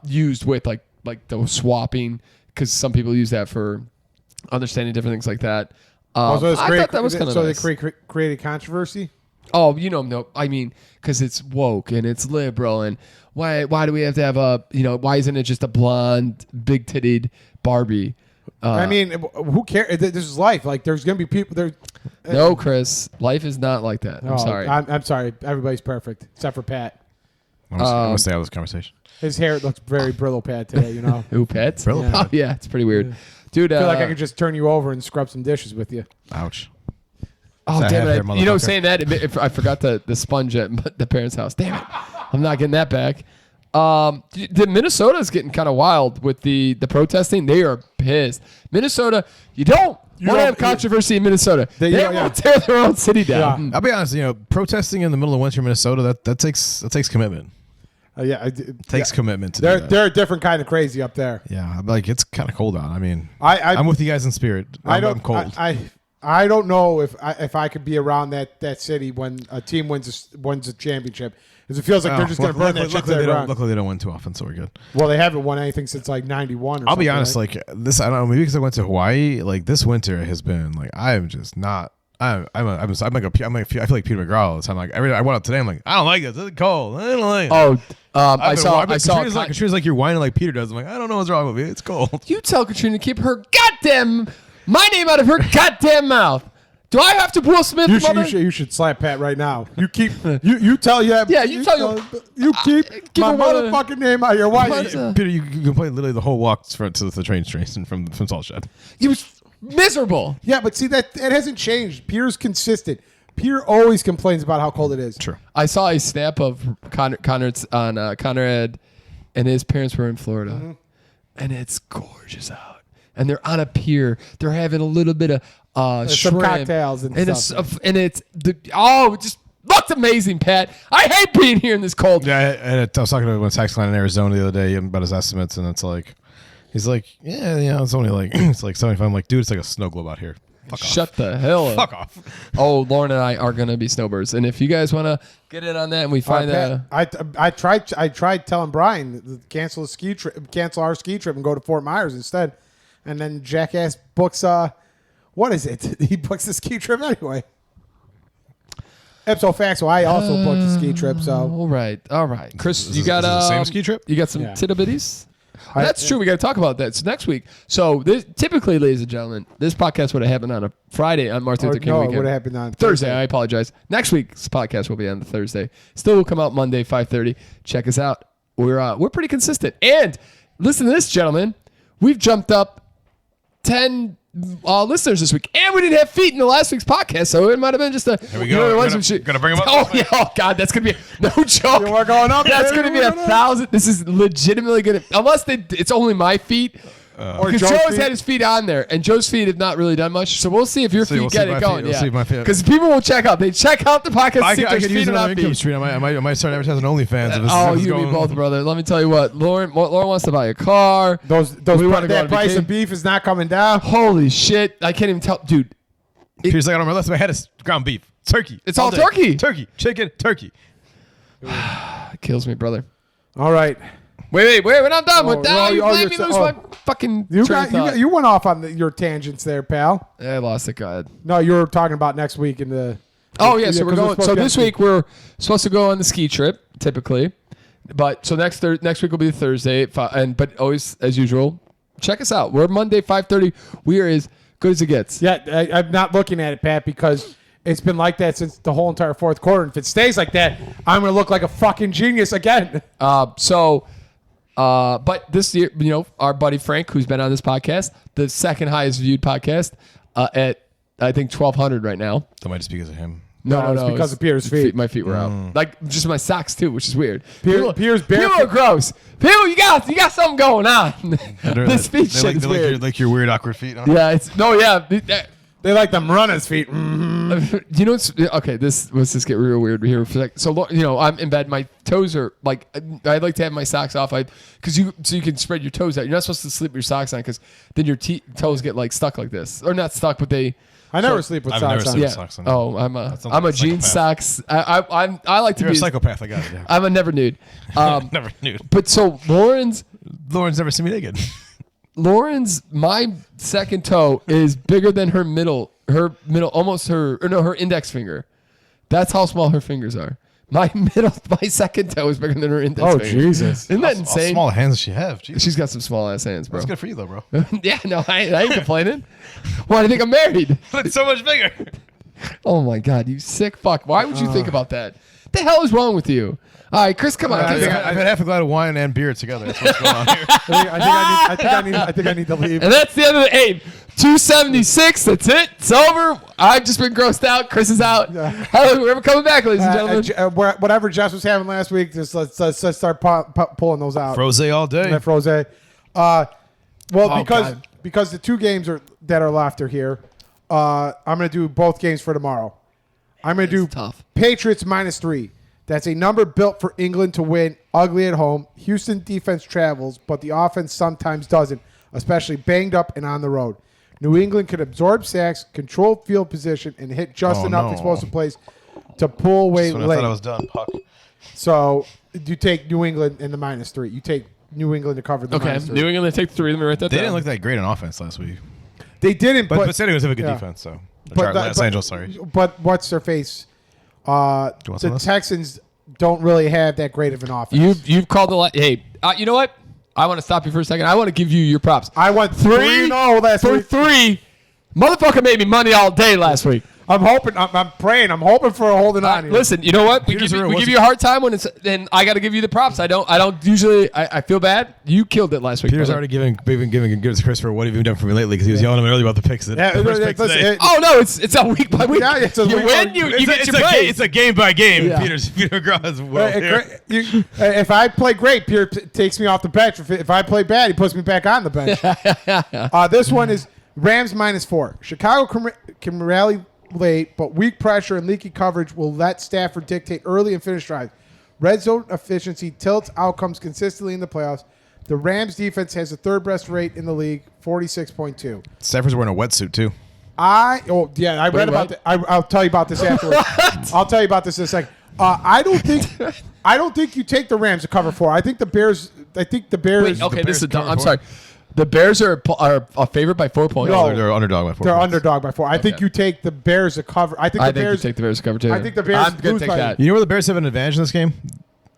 used with like the swapping, because some people use that for understanding different things like that. I thought that was kind of nice. So they created controversy. Oh, no, I mean, because it's woke and it's liberal, and why do we have to have why isn't it just a blonde, big titted Barbie? I mean, who cares? This is life. Like, there's gonna be people there. No, Chris, life is not like that. I'm sorry. I'm sorry. Everybody's perfect except for Pat. I'm gonna stay out of this conversation. His hair looks very Brillo Pat today. You know. Who, pets? Brillo Yeah. Oh yeah, it's pretty weird, dude. I feel like I could just turn you over and scrub some dishes with you. Ouch. Oh Is that damn half it! there, You know, motherfucker? saying that I forgot the sponge at the parents' house. Damn it! I'm not getting that back. The Minnesota's getting kind of wild with the protesting. They are pissed. Minnesota, you don't want to have controversy in Minnesota. They want to tear their own city down. I'll be honest. Protesting in the middle of winter in Minnesota that takes commitment. It Takes commitment to do that. They're a different kind of crazy up there. Yeah, I'm like, it's kind of cold out. I mean, I'm with you guys in spirit. I'm cold. I don't know if I could be around that city when a team wins a championship, because it feels like they're just going to burn that shit to the ground. Luckily, they don't win too often, so we're good. Well, they haven't won anything since like '91. I'll be honest, like this, I don't know, maybe because I went to Hawaii. Like this winter has been like, I'm just not. I feel like Peter McGraw all the time. Like I went out today. I'm like, I don't like it. It's cold. I don't like it. Oh, I saw. Katrina's like you're whining like Peter does. I'm like, I don't know what's wrong with me. It's cold. You tell Katrina to keep my name out of her goddamn mouth. Do I have to Will Smith? You should slap Pat right now. You keep you tell you keep my motherfucking name out of your wife. Peter, you complained literally the whole walk to the train station from Salt Shed. He was miserable. Yeah, but see that it hasn't changed. Peter's consistent. Peter always complains about how cold it is. True. I saw a snap of Conrad and his parents were in Florida, and it's gorgeous out. And they're on a pier. They're having a little bit of shrimp, some cocktails and stuff. It just looked amazing, Pat. I hate being here in this cold. Yeah, I was talking to one tax line in Arizona the other day about his estimates, and it's like, he's like, yeah, it's only like it's like 75. I'm like, dude, it's like a snow globe out here. Shut the hell up. Fuck off. Oh, Lauren and I are gonna be snowbirds, and if you guys want to get in on that, and we find that, I tried telling Brian to cancel our ski trip, and go to Fort Myers instead, and then Jackass books what is it? He books the ski trip anyway. Ipso facto, I also booked a ski trip. So all right, Chris, you got the same ski trip? You got some titty-bitties? That's true. We got to talk about that. So next week. So typically, ladies and gentlemen, this podcast would have happened on a Friday on Martin Luther King weekend. It would have happened on Thursday. I apologize. Next week's podcast will be on the Thursday. Still will come out Monday 5:30. Check us out. We're pretty consistent. And listen to this, gentlemen. We've jumped up 10 listeners this week, and we didn't have feet in the last week's podcast, so it might have been just a. Here we go. Gonna bring them up. Oh God, that's gonna be no joke. We're going up. That's gonna be 1,000. This is legitimately gonna, unless it's only my feet. Or because Joe's had his feet on there, and Joe's feet have not really done much. So we'll see if your feet get it going. Yeah, because people will check out. They check out the podcast. I could use another income stream. I might start advertising OnlyFans. Oh, you and me both, brother. Let me tell you what. Lauren wants to buy a car. That price of beef is not coming down. Holy shit! I can't even tell, dude. Here's like on my list. My head is ground beef, turkey. It's all turkey. Turkey, chicken, turkey. It kills me, brother. All right. Wait, we're not done with that. You made me lose my fucking You went off on your tangents there, pal. I lost it. Go ahead. No, you were talking about next week in the. Oh yeah, so we're going. So this week we're supposed to go on the ski trip typically, but so next week will be Thursday, but always as usual, check us out. We're Monday 5:30. We are as good as it gets. Yeah, I'm not looking at it, Pat, because it's been like that since the whole entire fourth quarter. And if it stays like that, I'm gonna look like a fucking genius again. But this year, our buddy Frank, who's been on this podcast, the second highest viewed podcast, at I think 1,200 right now. That might just be because of him. No, it's because of Pierre's feet. My feet were out, like just my socks too, which is weird. Pierre's barefoot. People are gross. People, you got something going on. This feet shit is weird. Like your weird awkward feet. Huh? Yeah, They like them runner's feet. You know what's okay? Let's just get real weird here for a second. So I'm in bed. My toes are like I like to have my socks off. So you can spread your toes out. You're not supposed to sleep with your socks on because then your toes get like stuck like this, or not stuck, but they. I never sleep with socks on. Yeah. Socks on. Oh, I'm a jean socks. I like to You're be a psychopath. I got it. Yeah. I'm a never nude. Never nude. But so Lauren's never seen me naked. My second toe is bigger than her middle, almost her index finger. That's how small her fingers are. My second toe is bigger than her index finger. Oh, Jesus. Isn't that insane? How small hands does she have? Jesus. She's got some small ass hands, bro. That's good for you though, bro. Yeah, no, I ain't complaining. Why do you think I'm married? It's so much bigger. Oh my God, you sick fuck. Why would you think about that? What the hell is wrong with you? All right, Chris, come on. I've had half a glass of wine and beer together. That's what's going on here. I think I need to leave. And that's the end of the 276. That's it. It's over. I've just been grossed out. Chris is out. We're coming back, ladies and gentlemen. Whatever Jess was having last week, just let's start pulling those out. Froze all day. Yeah, froze. Because the two games that are left are here. I'm going to do both games for tomorrow. I'm going to do tough. Patriots -3. That's a number built for England to win ugly at home. Houston defense travels, but the offense sometimes doesn't, especially banged up and on the road. New England could absorb sacks, control field position, and hit just enough explosive plays to pull away late. I thought I was done, Puck. So you take New England in the -3. You take New England to cover the -3. New England, they take 3. Let me write that They down. didn't look that great on offense last week. They didn't, but San Diego's have a good defense, so. Los Angeles, sorry. But what's their face? The Texans don't really have that great of an offense. You've called hey, you know what? I want to stop you for a second. I want to give you your props. I went 3-0 last week. 3. Motherfucker made me money all day last week. I'm hoping. I'm praying. I'm hoping for a holding on here. Listen, you know what? We give you a hard time when it's. Then I got to give you the props. I don't usually. I feel bad. You killed it last week. Peter's already giving good to Chris for what have you done for me lately because he was yelling at me earlier about the picks. Oh no, it's a week by week. Yeah, it's a you week win, you get your praise. It's a game by game. Yeah. Peter Grau's if I play great, Peter takes me off the bench. If I play bad, he puts me back on the bench. This one is Rams -4. Chicago can rally late, but weak pressure and leaky coverage will let Stafford dictate early and finish drives. Red zone efficiency tilts outcomes consistently in the playoffs. The Rams defense has the third best rate in the league, 46.2. Stafford's wearing a wetsuit too. I read about that. I'll tell you about this afterwards. I'll tell you about this in a second. I don't think you take the Rams to cover 4. I think the Bears. Wait, okay, this is dumb. I'm sorry. The Bears are a favorite by 4 points. No, they're underdog by 4. They're underdog by 4. I think you take the Bears to cover. I think you take the Bears to cover too. I think the Bears. I'm gonna take that. You know where the Bears have an advantage in this game?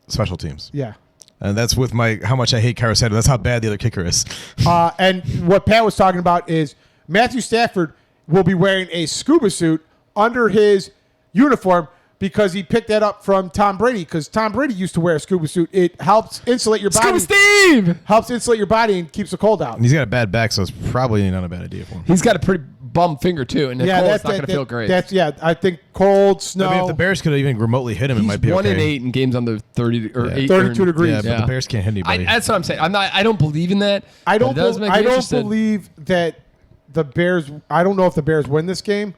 Special teams. Yeah. And that's with how much I hate Caruso. That's how bad the other kicker is. And what Pat was talking about is Matthew Stafford will be wearing a scuba suit under his uniform because he picked that up from Tom Brady because Tom Brady used to wear a scuba suit. It helps insulate your body. Scuba Steve! Helps insulate your body and keeps the cold out. And he's got a bad back, so it's probably not a bad idea for him. He's got a pretty bum finger, too, and the cold's not going to feel great. I think cold, snow. I mean, if the Bears could have even remotely hit him, it might be okay. He's 1-8 in games under 30 or 32 degrees. Yeah, but the Bears can't hit anybody. That's what I'm saying. I don't believe in that. I don't believe that the Bears. I don't know if the Bears win this game.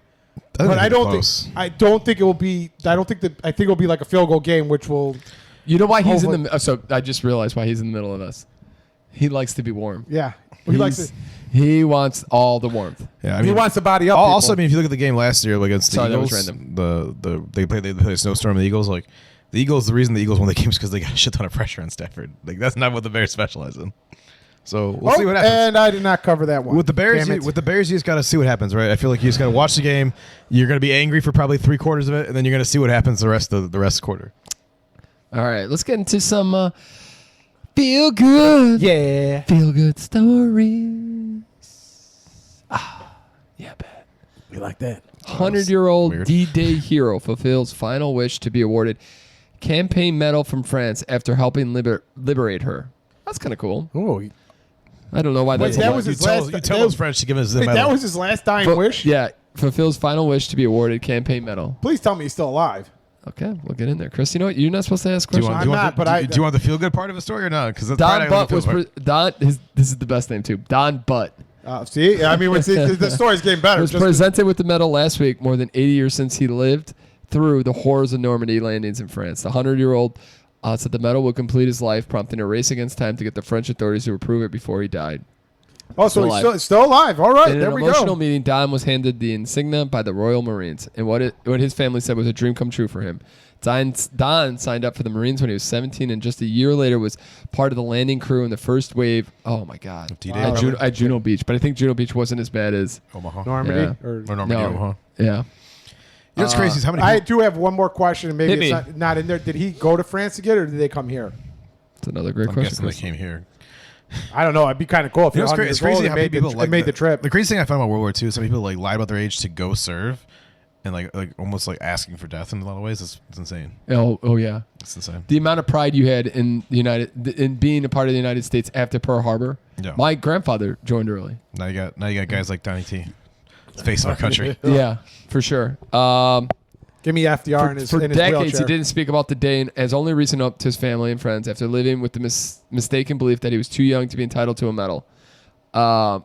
But I don't think it will be. I think it will be like a field goal game, which will. You know why he's in the. So I just realized why he's in the middle of us. He likes to be warm. Yeah, he wants all the warmth. Yeah, I mean, he wants the body up. Also, I mean, if you look at the game last year against the Eagles, that was random. They played a snowstorm. The Eagles, the reason the Eagles won the game is because they got a shit ton of pressure on Stafford. That's not what the Bears specialize in. So we'll see what happens. And I did not cover that one. With the Bears, you just got to see what happens, right? I feel like you just got to watch the game. You're going to be angry for probably 3/4 of it, and then you're going to see what happens the rest of the quarter. All right, let's get into some feel good. Yeah, feel good stories. Yeah, bad. We like that. 100-year-old D-Day hero fulfills final wish to be awarded campaign medal from France after helping liberate her. That's kind of cool. Oh. I don't know why that's that was his last. You tell those French to give us the medal. That was his last dying wish? Yeah. Fulfills final wish to be awarded campaign medal. Please tell me he's still alive. Okay, we'll get in there. Chris, you know what? You're not supposed to ask questions. Do you want the feel good part of the story or not? Because Don Butt was this is the best name too. Don Butt. See, I mean, the story's getting better. Was presented with the medal last week, more than 80 years since he lived through the horrors of Normandy landings in France. The 100-year-old said the medal would complete his life, prompting a race against time to get the French authorities to approve it before he died. Oh, so he's still alive. All right, there we go. In an emotional meeting, Don was handed the insignia by the Royal Marines, and what his family said was a dream come true for him. Don signed up for the Marines when he was 17, and just a year later was part of the landing crew in the first wave. Oh my God! At Juno Beach, but I think Juno Beach wasn't as bad as Omaha, Normandy, or Normandy, Omaha. Yeah. You know what's crazy is how many. I do have one more question, and maybe it's not in there. Did he go to France to get it, or did they come here? That's another great question. I'm guessing they came here. I don't know. It'd be kind of cool if it's crazy how many people made the trip. The crazy thing I found about World War II is some people lied about their age to go serve, and almost asking for death in a lot of ways. It's insane. Oh yeah, it's insane. The amount of pride you had in in being a part of the United States after Pearl Harbor. Yeah. My grandfather joined early. Now you got guys like Donnie T. Face of our country. Yeah, for sure. Give me FDR in his decades, wheelchair. He didn't speak about the day as only reason up to his family and friends after living with the mistaken belief that he was too young to be entitled to a medal. Don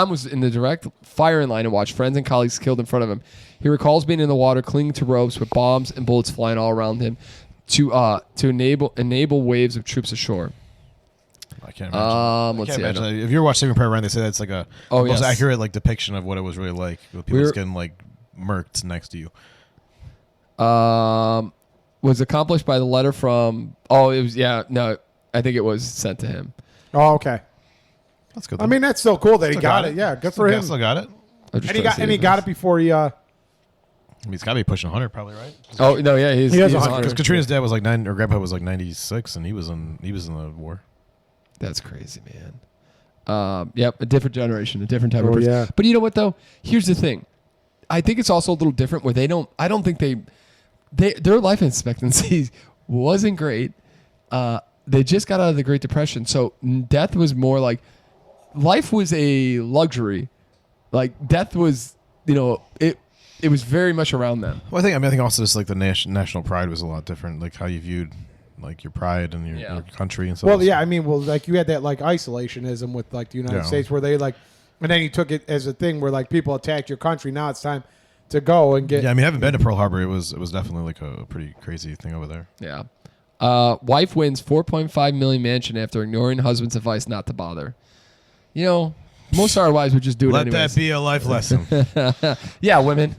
was in the direct firing line and watched friends and colleagues killed in front of him. He recalls being in the water, clinging to ropes with bombs and bullets flying all around him to enable waves of troops ashore. I can't imagine. Let's see. If you ever watch Saving Private Ryan, they say that's the most accurate depiction of what it was really like. With people just getting murked next to you. Was accomplished by the letter from. Oh, it was I think it was sent to him. Oh, okay. That's good. I mean, that's so cool that he got it. Yeah, good for him. Still got it. And he got it before he. I mean, he's got to be pushing 100, probably, right? Oh no, yeah, he has 100. Because Katrina's dad was 9, or grandpa was 96, and he was in the war. That's crazy, man. Yep, a different generation, a different type of person. Yeah. But you know what though? Here's the thing. I think it's also a little different where I don't think their life expectancy wasn't great. They just got out of the Great Depression. So death was more like, life was a luxury. Like death was, it was very much around them. Well, I think also just like the national pride was a lot different. Like how you viewed like your pride and your country and stuff. Well, yeah, I mean, like you had that like isolationism with like the United States where they like, and then you took it as a thing where like people attacked your country. Now it's time to go and get. Yeah, I mean, having been to Pearl Harbor, it was definitely like a pretty crazy thing over there. Yeah. Wife wins $4.5 million mansion after ignoring husband's advice not to bother. Most of our wives would just do it Let anyways. that be a life lesson. Yeah, women,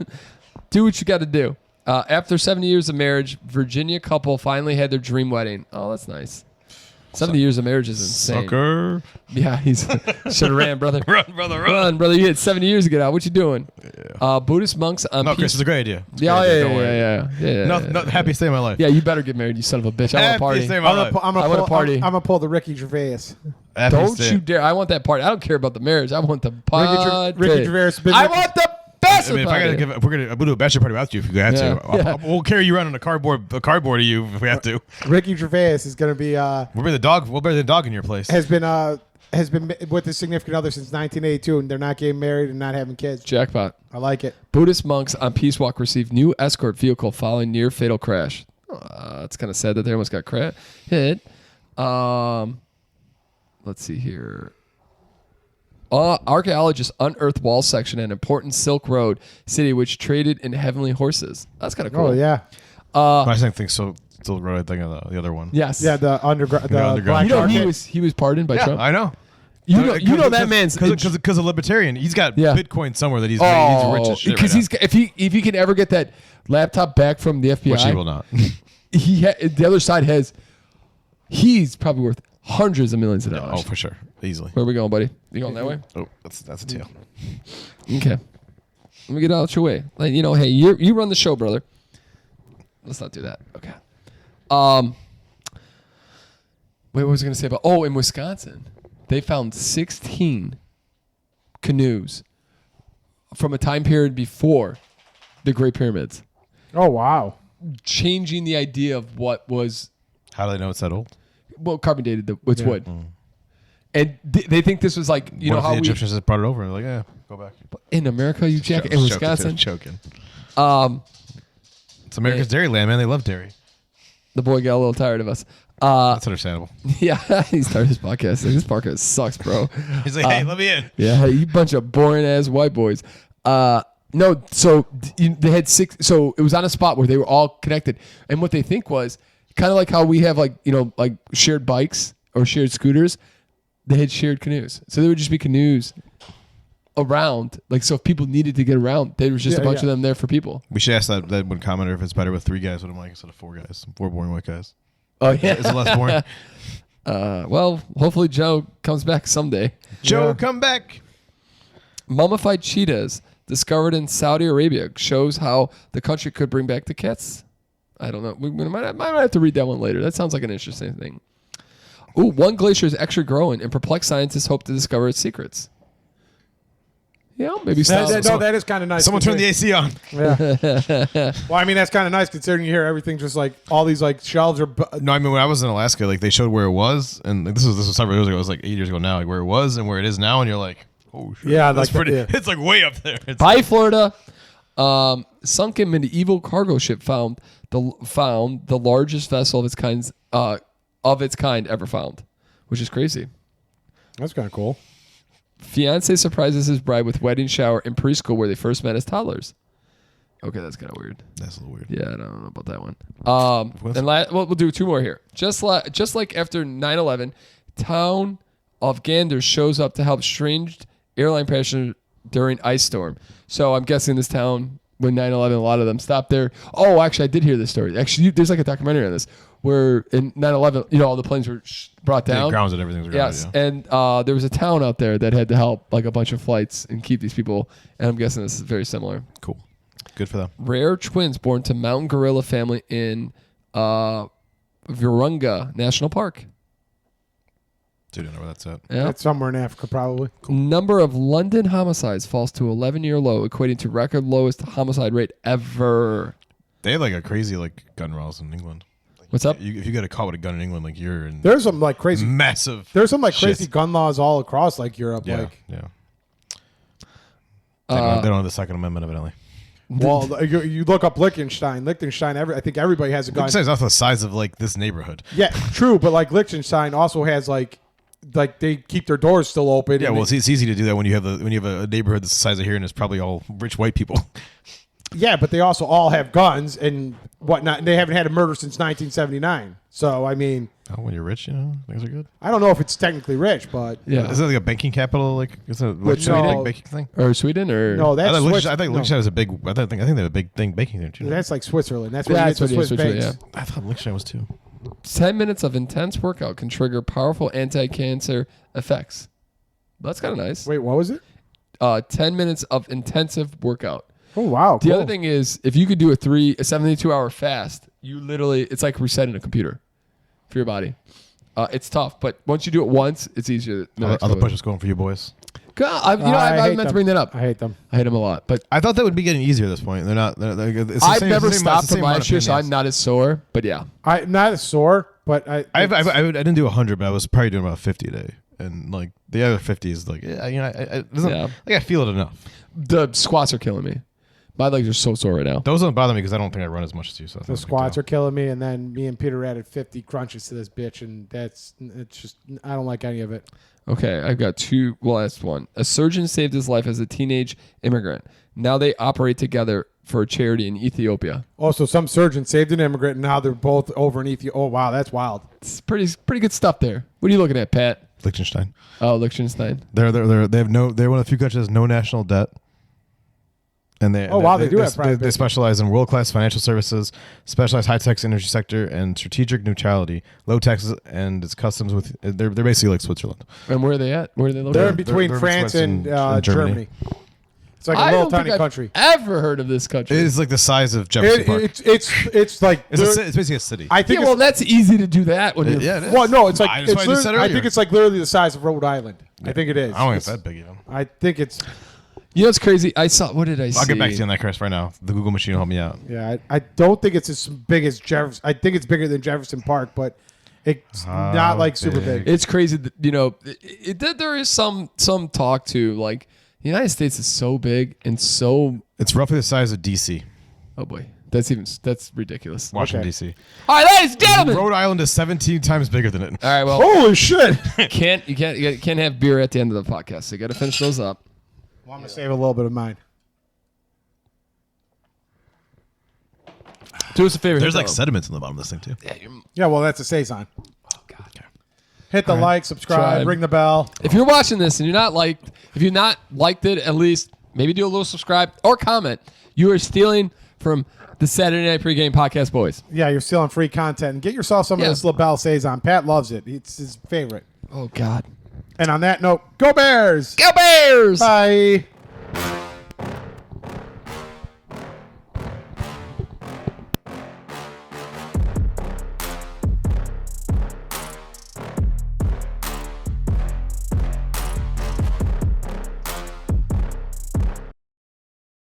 do what you got to do. After 70 years of marriage, Virginia couple finally had their dream wedding. Oh, that's nice. 70 years of marriage is insane. Sucker. Yeah, he's should have ran, brother. Run, brother, run. Run, brother. You had 70 years to get out. What you doing? Yeah. Buddhist monks on No, Chris, it's a great idea. It's a Yeah, great idea. yeah. No, happy stay in my life. Yeah, you better get married, you son of a bitch. I want a party. Stay in my life. I'm I want a party. I'm gonna pull the Ricky Gervais. Happy Don't stay. you dare. I want that party. I don't care about the marriage. I want the party. Ricky Gervais. I want the best I mean, if we're gonna do a bachelor party without you, if you had to, we'll carry you around on a cardboard to you if we have to. Ricky Gervais is gonna be. We'll bring the dog. We'll bring the dog in your place. Has been with his significant other since 1982, and they're not getting married and not having kids. Jackpot. I like it. Buddhist monks on Peace Walk received new escort vehicle following near fatal crash. It's kind of sad that they almost got hit. Let's see here. Archaeologists unearthed wall section at an important Silk Road city which traded in heavenly horses. That's kind of cool. Oh yeah. I think so. Still right. I think of the other one. Yes. Yeah. The underground. underground. He was pardoned by Trump. I know. You know that man's because a libertarian. He's got Bitcoin somewhere that he's rich as shit. Because if he can ever get that laptop back from the FBI, which he will not. The other side he's probably worth hundreds of millions of dollars. Oh, for sure, easily. Where are we going, buddy? You going that way? Oh, that's a tail. Okay. Let me get out your way. Like, hey, you run the show, brother. Let's not do that. Okay. Wait, what was I going to say about? Oh, in Wisconsin, they found 16 canoes from a time period before the Great Pyramids. Oh wow! Changing the idea of what was. How do they know it's that old? Well, carbon dated. It's wood. And they think this was like, what if how the Egyptians just brought it over and they're like, go back. In America, you jack in Wisconsin. Choking. It's America's dairy land, man. They love dairy. The boy got a little tired of us. That's understandable. Yeah, he started his podcast. This podcast sucks, bro. He's like, hey, let me in. Yeah, you bunch of boring ass white boys. No, so they had 6. So it was on a spot where they were all connected, and what they think was kind of like how we have like shared bikes or shared scooters. They had shared canoes, so there would just be canoes around. Like, so if people needed to get around, there was just a bunch of them there for people. We should ask that one commenter if it's better with 3 guys with a mic instead of 4 guys, 4 boring white guys. Oh yeah, is it less boring? Well, hopefully Joe comes back someday. Joe, come back. Mummified cheetahs discovered in Saudi Arabia shows how the country could bring back the cats. I don't know. We might have to read that one later. That sounds like an interesting thing. Ooh, one glacier is extra growing, and perplexed scientists hope to discover its secrets. Yeah, maybe that is kind of nice. Someone turn the AC on. Yeah. Well, I mean, that's kind of nice considering you hear everything just like all these like shelves are. No, I mean when I was in Alaska, like they showed where it was, and this was several years ago. It was like 8 years ago now, like where it was and where it is now, and you're like, oh shit. Yeah, that's like pretty. Yeah. It's like way up there. Bye, Florida. Sunken medieval cargo ship found the largest vessel of its kind ever found, which is crazy. That's kind of cool. Fiance surprises his bride with wedding shower in preschool where they first met as toddlers. Okay, that's kind of weird. That's a little weird. Yeah, I don't know about that one. We'll do 2 more here. Just like after 9/11, town of Gander shows up to help stranded airline passengers during ice storm. So I'm guessing this town, when 9/11, a lot of them stopped there. Oh, actually, I did hear this story. Actually, there's like a documentary on this where in 9/11, all the planes were brought down. The grounds and everything was grounded. Yes, and there was a town out there that had to help like a bunch of flights and keep these people. And I'm guessing this is very similar. Cool. Good for them. Rare twins born to mountain gorilla family in Virunga National Park. Dude, I don't know where that's at. Yeah. That's somewhere in Africa, probably. Number of London homicides falls to 11-year low, equating to record lowest homicide rate ever. They have like a crazy like gun laws in England. What's up? If you get a caught with a gun in England, like you're in There's some like crazy, massive. There's some like shit. crazy gun laws all across like Europe. Yeah, Like, yeah. They don't have the Second Amendment, evidently. well, you look up Liechtenstein. Liechtenstein, I think everybody has a gun. Liechtenstein's also the size of like this neighborhood. Yeah, true, but like Liechtenstein also has like they keep their doors still open. Yeah, and well, it's easy to do that when you have a neighborhood that's the size of here and it's probably all rich white people. yeah, but they also all have guns and whatnot. And they haven't had a murder since 1979. So I mean, When you're rich, things are good. I don't know if it's technically rich, but Yeah. Is that like a banking capital? Like is it a Which, Sweden no. banking thing? Or Sweden or no, that's I Swiss- think no. Liechtenstein is a big. I think they have a big thing baking there too. That's like Switzerland. That's Yeah, where you that's get the what it is, Swiss Switzerland, banks. yeah. I thought Liechtenstein was too. 10 minutes of intense workout can trigger powerful anti-cancer effects. That's kind of nice. Wait, what was it? 10 minutes of intensive workout. Oh wow! The cool. other thing is, if you could do a 72-hour fast, you literally, it's like resetting a computer for your body. It's tough, but once you do it once, it's easier. Other push-ups going for you boys. I hate meant to them. bring that up. I hate them. I hate them a lot, but I thought that would be getting easier at this point. They're not. It's the I've same- never it's the same- stopped it's the from same amount last of year, so pain, I'm not as sore. But yeah, I'm not as sore, but I didn't do 100, but I was probably doing about 50 a day, and like the other 50 is like it doesn't, Yeah. like I feel it enough. the squats are killing me. My legs are so sore right now. Those don't bother me because I don't think I run as much as you. So the squats are killing me, and then me and Peter added 50 crunches to this bitch, and it's just I don't like any of it. Okay, I've got two. Well, that's one. A surgeon saved his life as a teenage immigrant. Now they operate together for a charity in Ethiopia. Also, some surgeon saved an immigrant, and now they're both over in Ethiopia. Oh wow, that's wild. It's pretty good stuff there. What are you looking at, Pat? Liechtenstein. Oh, Liechtenstein. They're one of the few countries that has no national debt. And they do have private they business. specialize in world-class financial services, specialized high-tech energy sector, and strategic neutrality, low taxes, and its customs with. They're basically like Switzerland. And where are they at? Where are they They're located? in between they're France Swiss and and Germany. Germany. It's like a I little don't think tiny I've country. ever heard of this country. It is like the size of Jefferson Park. It's like It's basically a city. I think yeah, well, that's easy to do that when you're. Yeah, it is. well, no, it's like That's what I just said I earlier. think it's like literally the size of Rhode Island. I think it is. I don't think it's that big even. I think it's You know what's crazy? I saw. What did I see? I'll get back to you on that, Chris, right now. The Google machine will help me out. yeah. I don't think it's as big as Jefferson. I think it's bigger than Jefferson Park, but it's not like super big? big. It's crazy. That, there is some talk to like the United States is so big and so. It's roughly the size of D.C., Oh boy, that's ridiculous. Washington, Okay. D.C. All right, ladies and gentlemen. Rhode Island is 17 times bigger than it. All right, well, Holy shit! you can't have beer at the end of the podcast. So you got to finish those up. Well, I'm gonna save a little bit of mine. Do us a favor. There's hit like the- sediments in the bottom of this thing, too. Yeah, well, that's a saison. Oh God. Hit the like, subscribe, Subscribe. ring the bell. If you're watching this and if you're not liked it, at least maybe do a little subscribe or comment. You are stealing from the Saturday Night Pregame Podcast boys. Yeah, you're stealing free content. And get yourself some Yeah. of this LaBelle saison. Pat loves it. It's his favorite. Oh God. And on that note, go Bears! Go Bears! Bye.